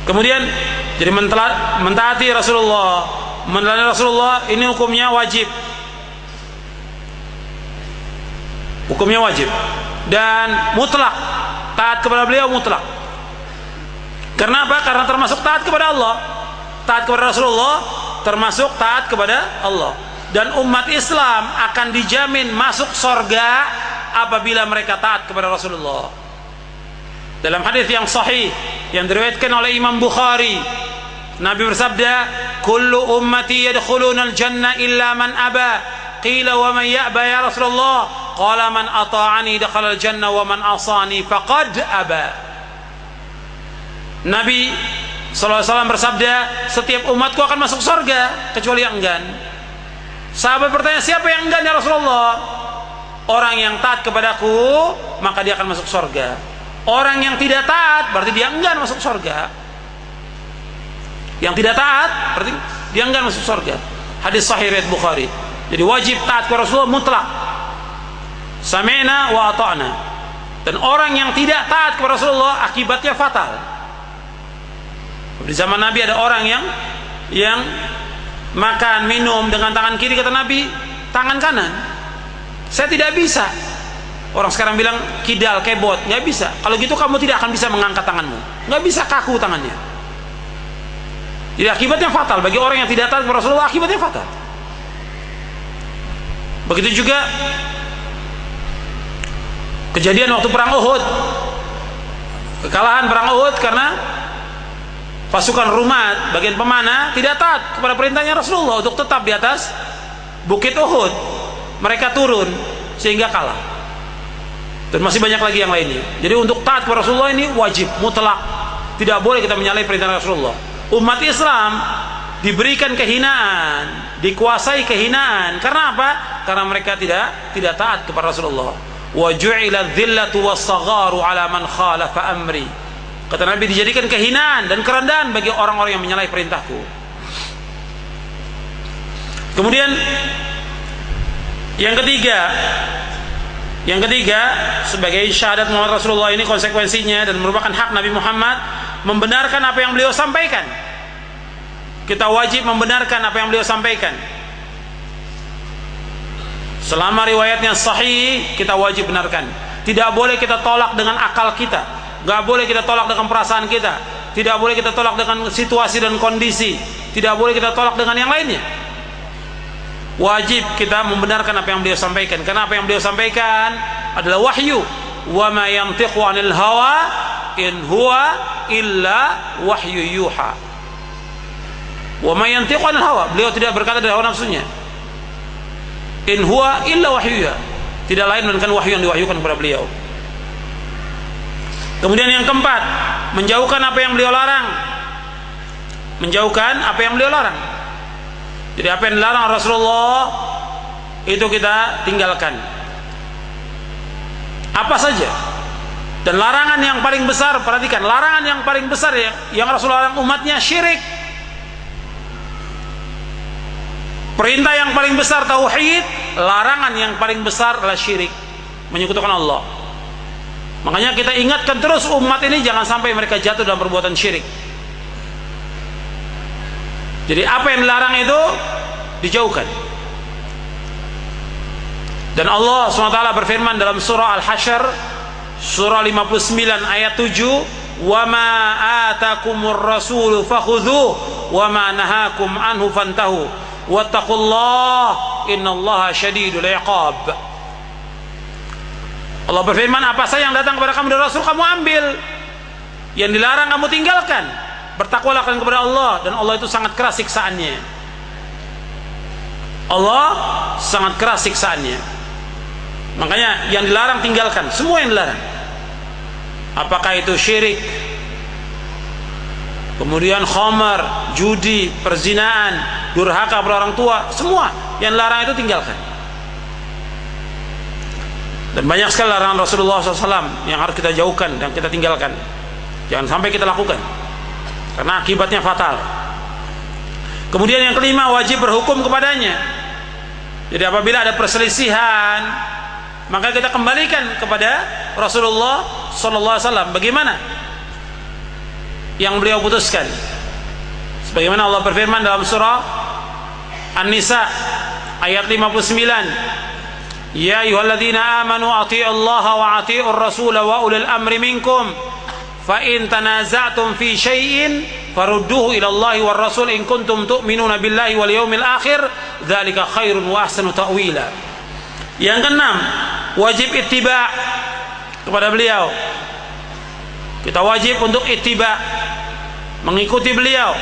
Kemudian jadi mentaati Rasulullah, meneladani Rasulullah, ini hukumnya wajib. Hukumnya wajib dan mutlak, taat kepada beliau mutlak. Karena apa? Karena termasuk taat kepada Allah. Taat kepada Rasulullah termasuk taat kepada Allah. Dan umat Islam akan dijamin masuk surga apabila mereka taat kepada Rasulullah. Dalam hadis yang sahih yang diriwayatkan oleh Imam Bukhari, Nabi bersabda, "Kullu ummati yadkhuluna al-jannah illa man aba." Qila wa man ya'ba ya Rasulullah? Qala man ata'ani dakhala al-jannah wa man asani faqad aba. Nabi SAW bersabda, setiap umatku akan masuk surga kecuali yang enggan. Sahabat bertanya, siapa yang enggan ya Rasulullah? Orang yang taat kepadaku maka dia akan masuk surga. Orang yang tidak taat berarti dia enggan masuk surga. Yang tidak taat berarti dia enggan masuk surga. Hadis sahih riwayat Bukhari. Jadi wajib taat kepada Rasulullah mutlak. Sami'na wa ata'na. Dan orang yang tidak taat kepada Rasulullah akibatnya fatal. Di zaman Nabi ada orang yang makan, minum dengan tangan kiri, kata Nabi, tangan kanan. Saya tidak bisa. Orang sekarang bilang kidal, kebot, nggak bisa. Kalau gitu kamu tidak akan bisa mengangkat tanganmu. Nggak bisa, kaku tangannya. Jadi akibatnya fatal. Bagi orang yang tidak taat kepada Rasulullah akibatnya fatal. Begitu juga kejadian waktu perang Uhud. Kekalahan perang Uhud karena pasukan Rumat, bagian pemana, tidak taat kepada perintahnya Rasulullah untuk tetap di atas bukit Uhud. Mereka turun sehingga kalah. Dan masih banyak lagi yang lainnya. Jadi untuk taat kepada Rasulullah ini wajib, mutlak. Tidak boleh kita menyalahi perintah Rasulullah. Umat Islam diberikan kehinaan, dikuasai kehinaan. Karena apa? Karena mereka tidak taat kepada Rasulullah. Wa ju'ila dhillatu was-sagharu 'ala man khalafa amri. Kata Nabi, dijadikan kehinaan dan kerendahan bagi orang-orang yang menyalahi perintahku. Kemudian yang ketiga sebagai syahadat Muhammad Rasulullah ini konsekuensinya dan merupakan hak Nabi Muhammad membenarkan apa yang beliau sampaikan. Kita wajib membenarkan apa yang beliau sampaikan. Selama riwayatnya sahih, kita wajib benarkan. Tidak boleh kita tolak dengan akal kita. Gak boleh kita tolak dengan perasaan kita. Tidak boleh kita tolak dengan situasi dan kondisi. Tidak boleh kita tolak dengan yang lainnya. Wajib kita membenarkan apa yang beliau sampaikan. Karena apa yang beliau sampaikan adalah wahyu. Wa ma yantiqu 'anil hawa in huwa illa wahyu yuha. Wa ma yantiqu 'anil hawa. Beliau tidak berkata dari hawa nafsunya. In huwa illa wahyu yuha. Tidak lain melainkan wahyu yang diwahyukan kepada beliau. Kemudian yang keempat, menjauhkan apa yang beliau larang. Menjauhkan apa yang beliau larang. Jadi apa yang dilarang Rasulullah itu kita tinggalkan. Apa saja. Dan larangan yang paling besar, perhatikan, larangan yang paling besar yang Rasulullah larang umatnya syirik. Perintah yang paling besar tauhid, larangan yang paling besar adalah syirik, menyekutukan Allah. Makanya kita ingatkan terus umat ini jangan sampai mereka jatuh dalam perbuatan syirik. Jadi apa yang dilarang itu dijauhkan. Dan Allah SWT berfirman dalam surah Al-Hasyr surah 59 ayat 7, "Wa ma atakumur rasulu fakhudhuhu wa ma nahakum anhu fantahu wattaqullaha innallaha syadidul iqab." Allah berfirman, apa saja yang datang kepada kamu dari Rasul kamu ambil, yang dilarang kamu tinggalkan. Bertakwalah kalian kepada Allah, dan Allah itu sangat keras siksaannya. Allah sangat keras siksaannya. Makanya yang dilarang tinggalkan, semua yang dilarang. Apakah itu syirik, kemudian khamar, judi, perzinaan, durhaka kepada orang tua, semua yang dilarang itu tinggalkan. Dan banyak sekali larangan Rasulullah SAW yang harus kita jauhkan dan kita tinggalkan. Jangan sampai kita lakukan, karena akibatnya fatal. Kemudian yang kelima, wajib berhukum kepadanya. Jadi apabila ada perselisihan, maka kita kembalikan kepada Rasulullah SAW. Bagaimana? yang beliau putuskan. Sebagaimana Allah berfirman dalam surah An-Nisa ayat 59, ya ayyuhalladzina amanu athi'ullaha wa athi'ur rasula wa ulil amri minkum fa in tanaza'tum fi syai'in farudduhu ila Allahi war rasul in kuntum tu'minuna billahi wal yawmil akhir dzalika khairun wa ahsanu ta'wila. Yang keenam, wajib ittiba kepada beliau. Kita wajib untuk ittiba, mengikuti beliau.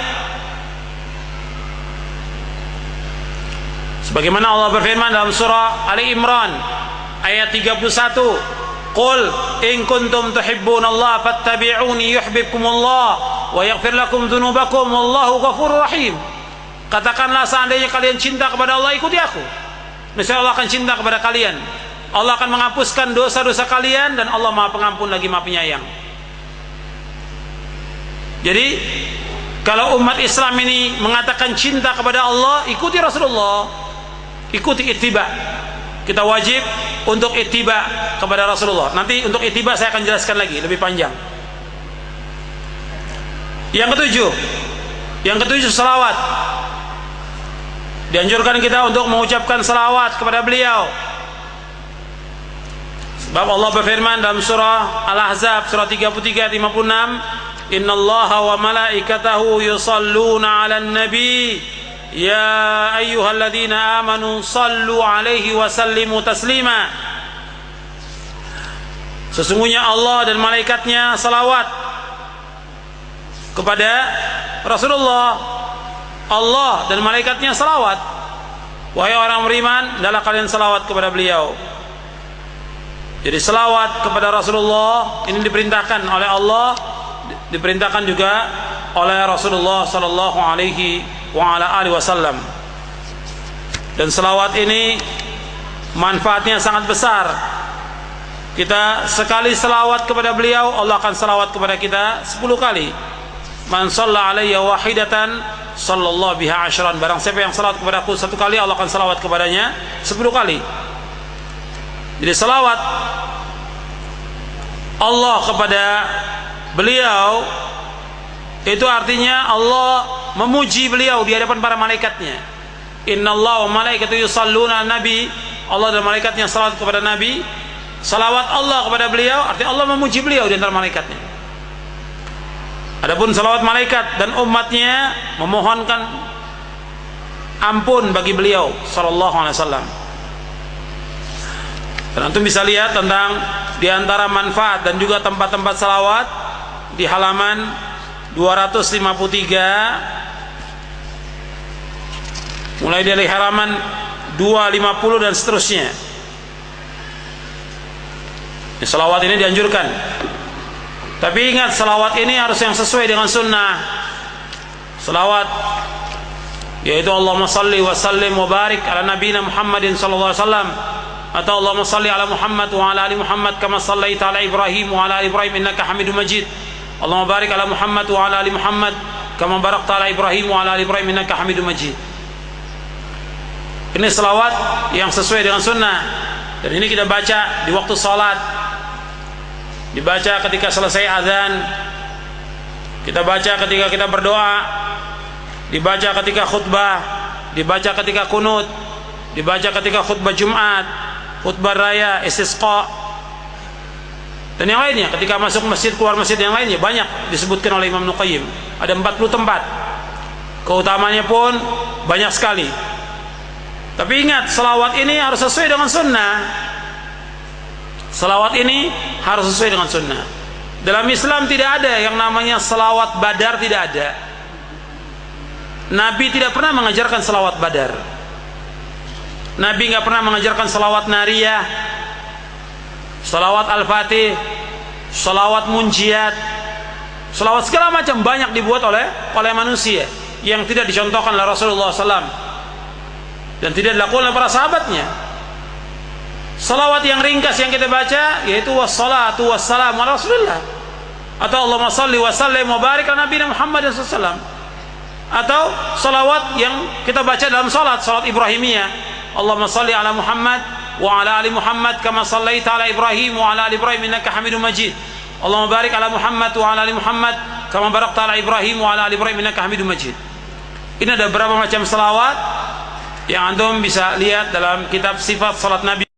Sebagaimana Allah berfirman dalam surah Ali Imran ayat 31, qul in kuntum tuhibbunallaha fattabi'uni yuhibbukumullah wa yaghfir lakum dzunubakum wallahu ghafurur rahim. Katakanlah, seandainya kalian cinta kepada Allah, ikuti aku, niscaya Allah akan cinta kepada kalian. Allah akan menghapuskan dosa-dosa kalian dan Allah Maha Pengampun lagi Maha Penyayang. Jadi kalau umat Islam ini mengatakan cinta kepada Allah, ikuti Rasulullah, ikuti ittiba. Kita wajib untuk ittiba kepada Rasulullah. Nanti untuk ittiba saya akan jelaskan lagi lebih panjang. Yang ketujuh salawat. Dianjurkan kita untuk mengucapkan salawat kepada beliau. Sebab Allah berfirman dalam surah Al-Ahzab surah 33 ayat 56, innallaha wa malaikatahu yusalluna 'alan nabi ya ayyuhalladzina amanu sallu 'alaihi wa sallimu taslima. Sesungguhnya Allah dan malaikatnya salawat kepada Rasulullah. Allah dan malaikatnya salawat. Wahai orang beriman, hendaklah kalian salawat kepada beliau. Jadi salawat kepada Rasulullah ini diperintahkan oleh Allah, diperintahkan juga oleh Rasulullah sallallahu alaihi wa ala alihi wasallam. Dan salawat ini manfaatnya sangat besar. Kita sekali salawat kepada beliau, Allah akan salawat kepada kita 10 kali. Man shalla alayya wahidatan sallallahu biha asyran. Barang siapa yang salawat kepada aku 1 kali, Allah akan salawat kepadanya 10 kali. Jadi salawat Allah kepada beliau itu artinya Allah memuji beliau di hadapan para malaikatnya. Innallaha wa malaikatahu yusalluna 'alan nabi. Allah dan malaikatnya salawat kepada nabi. Salawat Allah kepada beliau artinya Allah memuji beliau di antara malaikatnya. Adapun salawat malaikat dan umatnya memohonkan ampun bagi beliau sallallahu alaihi wasallam. Dan antum bisa lihat tentang di antara manfaat dan juga tempat-tempat salawat di halaman 253 mulai dari halaman 250 dan seterusnya. Salawat ini dianjurkan. Tapi ingat, salawat ini harus yang sesuai dengan sunnah. Salawat yaitu Allahumma salli wa sallim wa barik ala nabiyina Muhammadin sallallahu alaihi wasallam, atau Allahumma salli ala Muhammad wa ala ali Muhammad kama sallaita ala Ibrahim wa ala ali Ibrahim innaka Hamidum Majid. Allahumma barik ala Muhammad wa ala ali Muhammad kama barakta ala Ibrahim wa ala ali Ibrahim innaka Hamidum Majid. Ini salawat yang sesuai dengan sunnah. Dan ini kita baca di waktu salat, dibaca ketika selesai azan, kita baca ketika kita berdoa, dibaca ketika khutbah, dibaca ketika kunut, dibaca ketika khutbah Jumat, khutbah raya, istisqa, dan yang lainnya. Ketika masuk masjid, keluar masjid, yang lainnya banyak disebutkan oleh Imam Nuqayyim. Ada 40 tempat. Keutamanya pun banyak sekali. Tapi ingat, salawat ini harus sesuai dengan sunnah. Salawat ini harus sesuai dengan sunnah. Dalam Islam tidak ada yang namanya salawat badar, tidak ada. Nabi tidak pernah mengajarkan salawat badar. Nabi nggak pernah mengajarkan salawat nariyah, salawat al-fatih, salawat munjiat, salawat segala macam banyak dibuat oleh manusia yang tidak dicontohkan oleh Rasulullah SAW dan tidak dilakukan oleh para sahabatnya. Salawat yang ringkas yang kita baca yaitu wassalatu wassalamu ala Rasulillah, atau Allahumma salli wa sallim wa barik ala nabiyina Muhammad sallallahu, atau salawat yang kita baca dalam salat Ibrahimiyah, Allahumma salli ala Muhammad wa ala ali Muhammad kama sallaita ala Ibrahim wa ala ali Ibrahim innaka Hamidum Majid. Allahumma barik ala Muhammad wa ala ali Muhammad kama barakta ala Ibrahim wa ala ali Ibrahim innaka Hamidum Majid. Ini ada beberapa macam selawat yang antum bisa lihat dalam kitab sifat salat Nabi